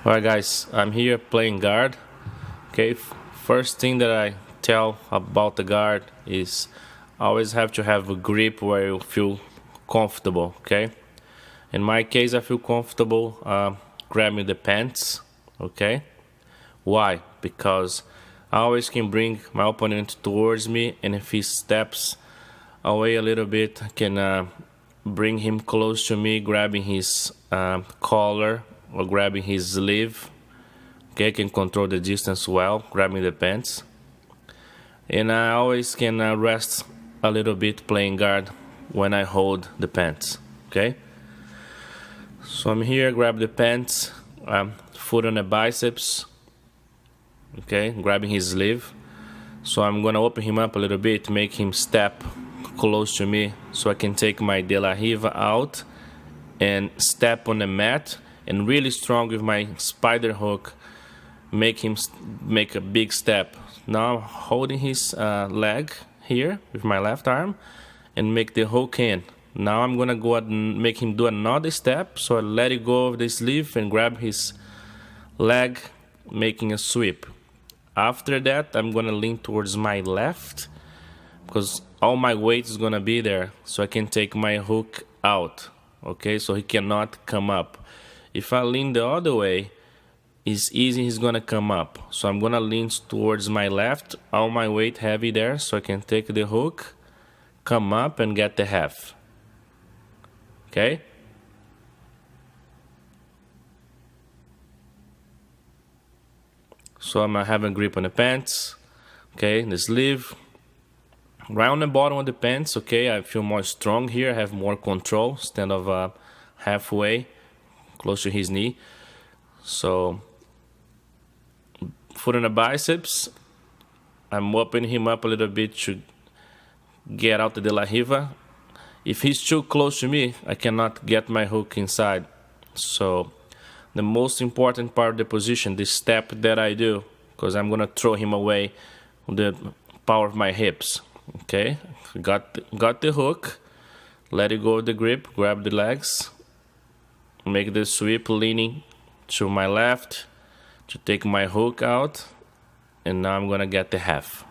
Alright guys, I'm here playing guard. Okay, first thing that I tell about the guard is always have to have a grip where you feel comfortable. Okay, in my case I feel comfortable grabbing the pants. Okay, why? Because I always can bring my opponent towards me, and if he steps away a little bit I can bring him close to me, grabbing his collar or grabbing his sleeve. Okay, I can control the distance well, grabbing the pants. And I always can rest a little bit playing guard when I hold the pants. Okay, so I'm here, grab the pants, foot on the biceps. Okay, grabbing his sleeve. So I'm gonna open him up a little bit, make him step close to me so I can take my De La Riva out and step on the mat, and really strong with my spider hook make him make a big step. Now I'm holding his leg here with my left arm and make the hook in. Now I'm gonna go ahead and make him do another step, so I let it go of the sleeve and grab his leg, making a sweep. After that I'm gonna lean towards my left because all my weight is gonna be there, so I can take my hook out. Okay, so he cannot come up. If I lean the other way, it's easy, he's gonna come up. So I'm gonna lean towards my left, all my weight heavy there, so I can take the hook, come up and get the half. Okay? So I'm having a grip on the pants, okay, the sleeve, right on the bottom of the pants. Okay, I feel more strong here, I have more control instead of halfway, close to his knee. So foot on the biceps, I'm opening him up a little bit to get out the De La Riva. If he's too close to me, I cannot get my hook inside. So the most important part of the position, the step that I do, because I'm gonna throw him away with the power of my hips. Okay, got the hook, let it go of the grip, grab the legs, make the sweep leaning to my left to take my hook out, and now I'm gonna get the half.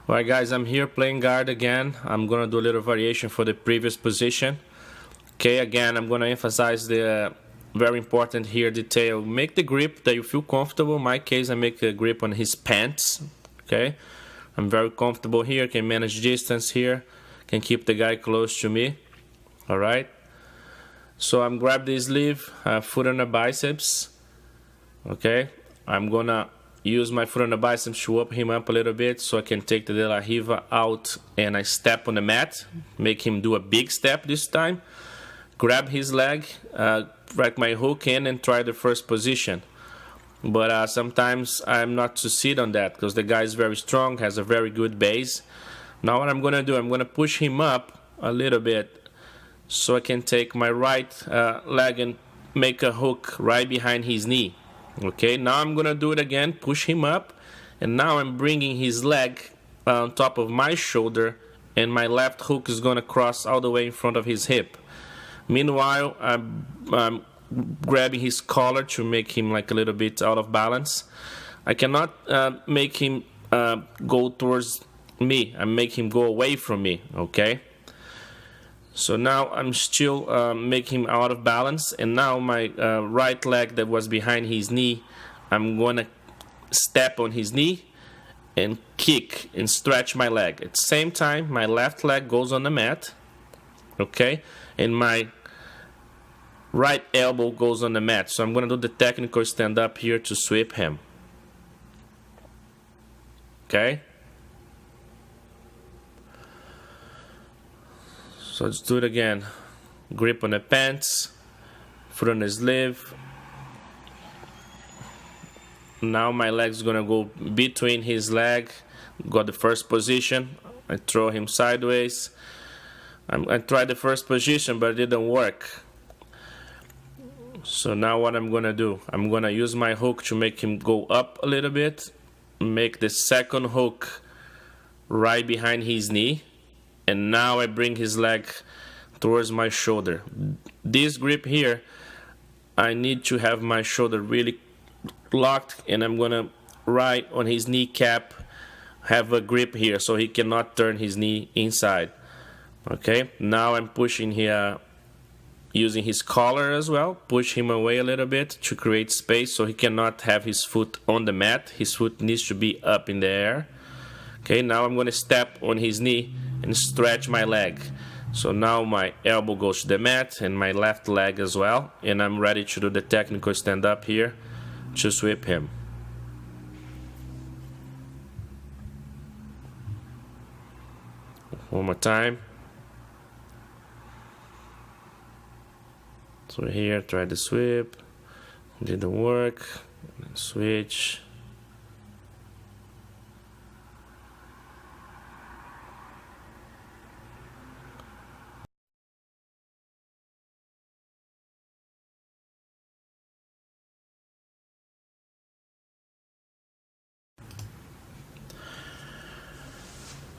Alright guys, I'm here playing guard again. I'm gonna do a little variation for the previous position. Okay, again, I'm gonna emphasize the very important here detail. Make the grip that you feel comfortable. In my case, I make a grip on his pants. Okay, I'm very comfortable here, can manage distance here, can keep the guy close to me. Alright, so I'm grab the sleeve, foot on the biceps. Okay, I'm gonna use my foot on the biceps to open him up a little bit so I can take the De La Riva out, and I step on the mat, make him do a big step this time, grab his leg, drag my hook in and try the first position. But sometimes I'm not succeed on that because the guy is very strong, has a very good base. Now what I'm gonna do, I'm gonna push him up a little bit so I can take my right leg and make a hook right behind his knee. Okay, now I'm gonna do it again, push him up, and now I'm bringing his leg on top of my shoulder, and my left hook is gonna cross all the way in front of his hip. Meanwhile, I'm grabbing his collar to make him like a little bit out of balance. I cannot make him go towards me, I make him go away from me. Okay, so now I'm still making him out of balance, and now my right leg that was behind his knee, I'm gonna step on his knee and kick and stretch my leg. At the same time, my left leg goes on the mat, okay, and my right elbow goes on the mat. So I'm gonna do the technical stand up here to sweep him. Okay, so let's do it again. Grip on the pants, foot on the sleeve, Now my leg's gonna go between his leg. Got the first position. I throw him sideways. I tried the first position, but it didn't work. So now what I'm gonna do, I'm gonna use my hook to make him go up a little bit, make the second hook right behind his knee, and now I bring his leg towards my shoulder. This grip here, I need to have my shoulder really locked, and I'm gonna right on his kneecap have a grip here so he cannot turn his knee inside. Okay, now I'm pushing here using his collar as well, push him away a little bit to create space so he cannot have his foot on the mat. His foot needs to be up in the air. Okay, now I'm going to step on his knee and stretch my leg. So now my elbow goes to the mat and my left leg as well, and I'm ready to do the technical stand up here to sweep him. One more time. So here, try the sweep, didn't work, switch.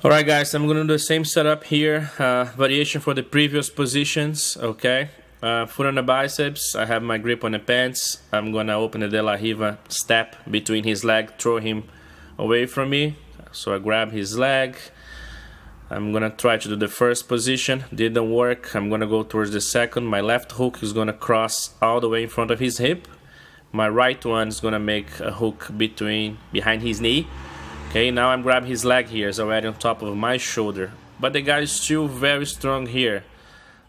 Alright guys, I'm gonna do the same setup here, variation for the previous positions, okay? Foot on the biceps, I have my grip on the pants. I'm gonna open the De La Riva step between his leg, throw him away from me. So I grab his leg. I'm gonna try to do the first position, didn't work. I'm gonna go towards the second. My left hook is gonna cross all the way in front of his hip. My right one is gonna make a hook behind his knee. Okay, now I'm grabbing his leg here, it's already on top of my shoulder. But the guy is still very strong here.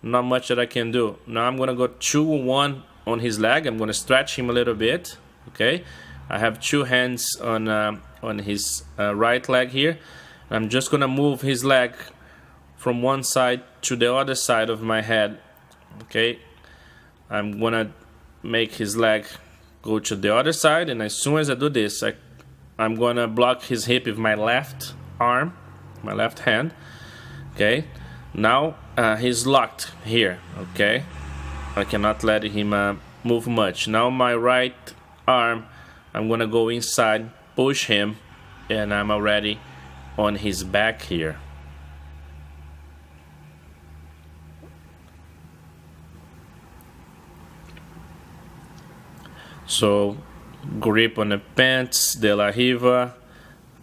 Not much that I can do. Now I'm gonna go 2-1 on his leg. I'm gonna stretch him a little bit. Okay, I have two hands on his right leg here. I'm just gonna move his leg from one side to the other side of my head. Okay, I'm gonna make his leg go to the other side, and as soon as I do this, I'm gonna block his hip with my left arm, my left hand. Okay, now he's locked here. Okay, I cannot let him move much. Now my right arm, I'm gonna go inside, push him, and I'm already on his back here. So grip on the pants, De La Riva.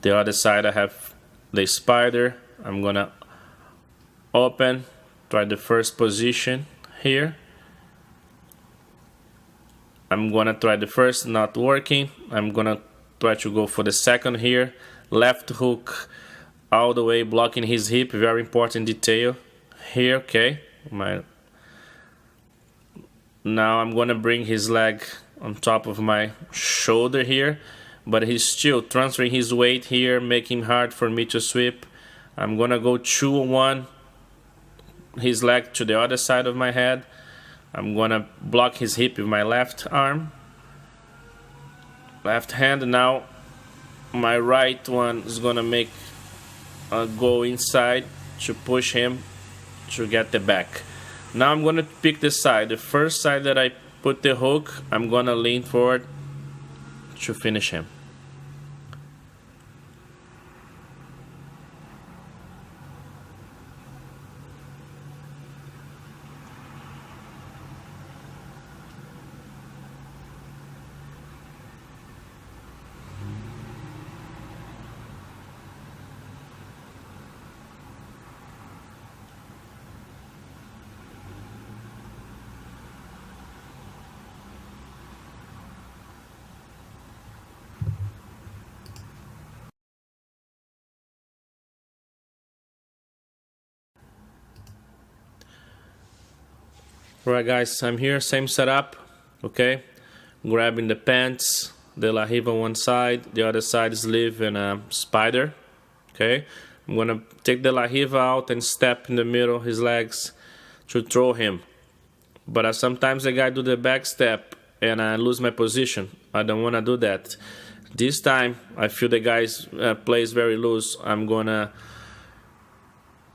The other side I have the spider. I'm gonna open, try the first position here. I'm gonna try the first, not working. I'm gonna try to go for the second here. Left hook all the way, blocking his hip, very important detail here. Okay, now I'm gonna bring his leg on top of my shoulder here, but he's still transferring his weight here, making hard for me to sweep. I'm gonna go 2-1 his leg to the other side of my head. I'm gonna block his hip with my left arm, left hand. Now my right one is gonna make go inside to push him to get the back. Now I'm gonna pick the side, the first side that I put the hook. I'm gonna lean forward to finish him. Alright guys, I'm here, same setup. Okay, grabbing the pants, De La Riva on one side, the other side is sleeve and a spider. Okay, I'm gonna take De La Riva out and step in the middle of his legs to throw him. But sometimes the guy do the back step and I lose my position. I don't want to do that. This time, I feel the guy's plays very loose. I'm gonna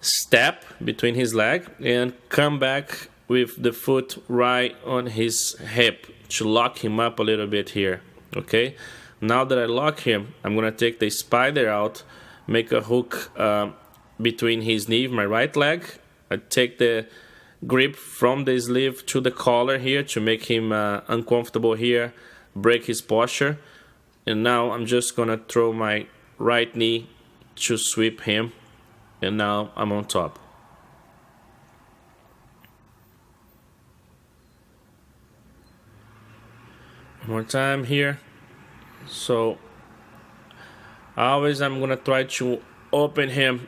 step between his leg and come back with the foot right on his hip to lock him up a little bit here. Okay, now that I lock him, I'm gonna take the spider out, make a hook between his knee, my right leg. I take the grip from the sleeve to the collar here to make him uncomfortable here, break his posture. And now I'm just gonna throw my right knee to sweep him, and now I'm on top. One more time here. So always I'm gonna try to open him,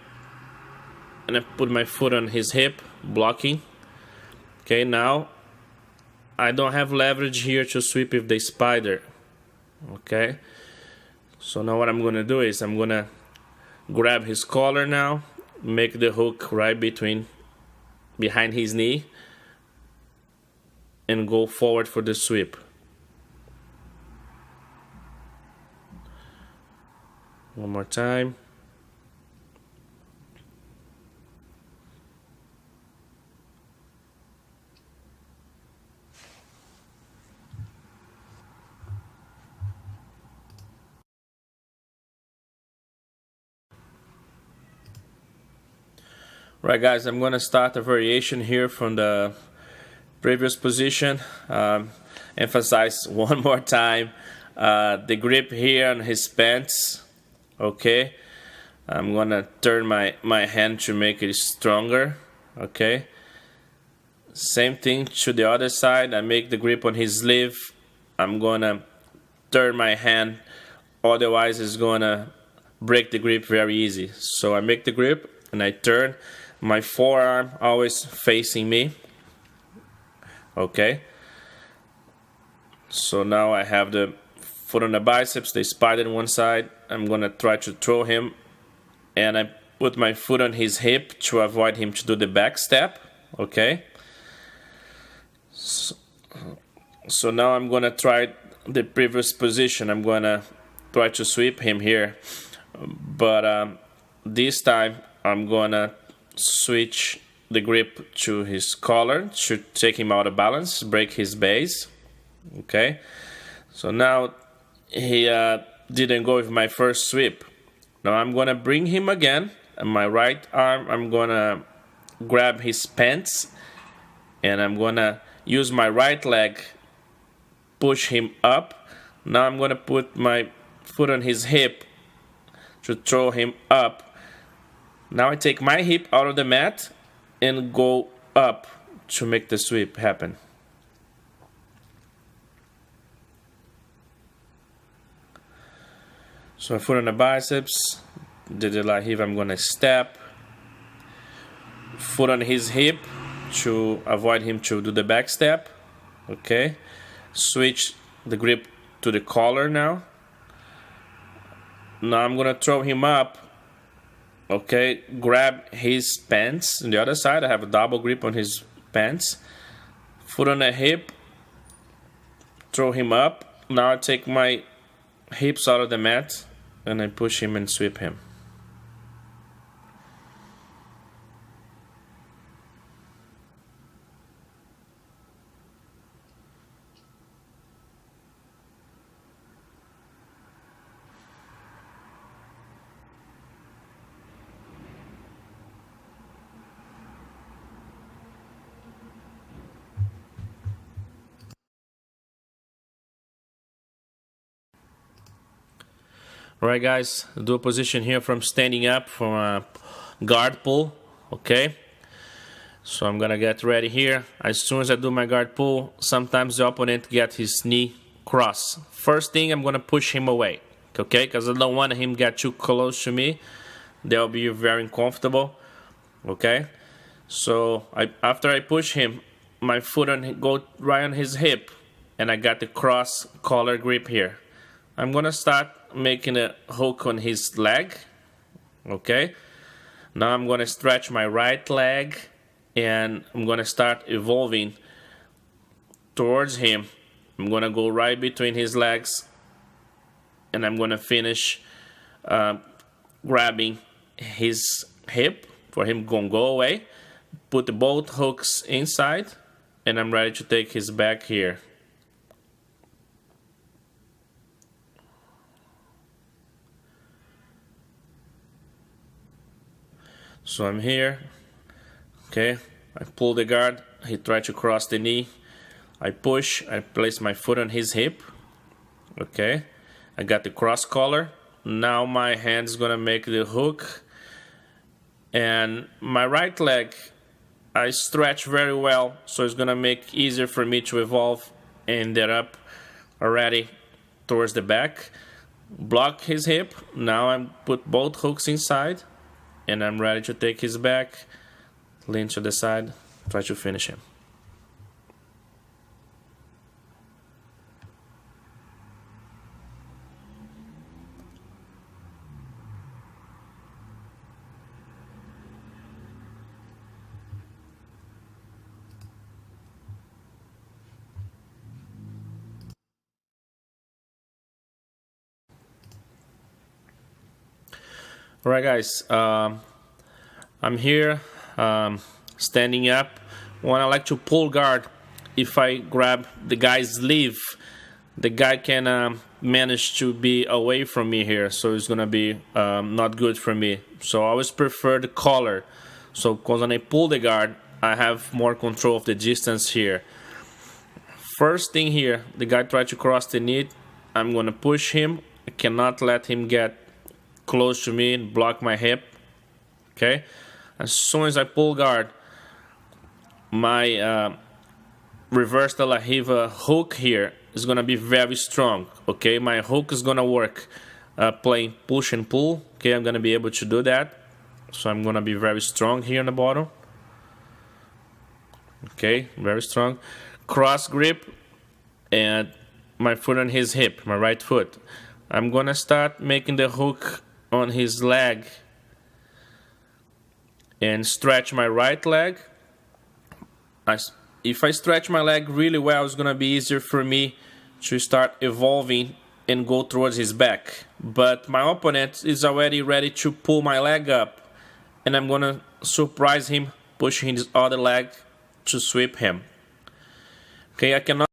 and I put my foot on his hip, blocking. Okay, now I don't have leverage here to sweep with the spider. Okay, so now what I'm gonna do is I'm gonna grab his collar now, make the hook right behind his knee, and go forward for the sweep. One more time. Right, guys, I'm going to start a variation here from the previous position. Emphasize one more time the grip here on his pants. Okay, I'm going to turn my hand to make it stronger. Okay, same thing to the other side. I make the grip on his sleeve. I'm going to turn my hand, otherwise it's going to break the grip very easy. So I make the grip and I turn. My forearm always facing me. Okay. So now I have the foot on the biceps, the spider on one side. I'm gonna try to throw him, and I put my foot on his hip to avoid him to do the back step. Okay. So now I'm gonna try the previous position. I'm gonna try to sweep him here, but this time I'm gonna switch the grip to his collar to take him out of balance, break his base. Okay, so now he didn't go with my first sweep. Now I'm gonna bring him again, and my right arm I'm gonna grab his pants, and I'm gonna use my right leg, push him up. Now I'm gonna put my foot on his hip to throw him up. Now I take my hip out of the mat and go up to make the sweep happen. So I foot on the biceps, did the La Riva, I'm gonna step, foot on his hip to avoid him to do the back step. Okay, switch the grip to the collar now. Now I'm gonna throw him up. Okay, grab his pants on the other side. I have a double grip on his pants. Foot on the hip, throw him up. Now I take my hips out of the mat and I push him and sweep him. Alright, guys, do a position here from standing up from a guard pull. Okay, so I'm gonna get ready here. As soon as I do my guard pull, sometimes the opponent get his knee cross. First thing, I'm gonna push him away. Okay, because I don't want him get too close to me. They'll be very uncomfortable. Okay, so after I push him, my foot go right on his hip, and I got the cross collar grip here. I'm gonna start making a hook on his leg. Okay, now I'm gonna stretch my right leg, and I'm gonna start evolving towards him I'm gonna go right between his legs, and I'm gonna finish grabbing his hip for him to go away. Put both hooks inside, and I'm ready to take his back here. So I'm here, okay, I pull the guard, he tried to cross the knee, I push, I place my foot on his hip, okay, I got the cross collar, now my hand's gonna make the hook, and my right leg, I stretch very well, so it's gonna make easier for me to evolve and get up already towards the back, block his hip, now I put both hooks inside, and I'm ready to take his back, lean to the side, try to finish him. Alright guys, I'm here standing up. When I like to pull guard, if I grab the guy's sleeve, the guy can manage to be away from me here, so it's gonna be not good for me. So I always prefer the collar, so because when I pull the guard, I have more control of the distance here. First thing here, the guy tried to cross the knee, I'm gonna push him. I cannot let him get close to me and block my hip. Okay, as soon as I pull guard, my reverse de la Riva hook here is gonna be very strong. Okay, my hook is gonna work playing push and pull. Okay, I'm gonna be able to do that, so I'm gonna be very strong here in the bottom. Okay, very strong. Cross grip and my foot on his hip, my right foot. I'm gonna start making the hook on his leg and stretch my right leg. If I stretch my leg really well, it's gonna be easier for me to start evolving and go towards his back. But my opponent is already ready to pull my leg up, and I'm gonna surprise him, pushing his other leg to sweep him. Okay, I cannot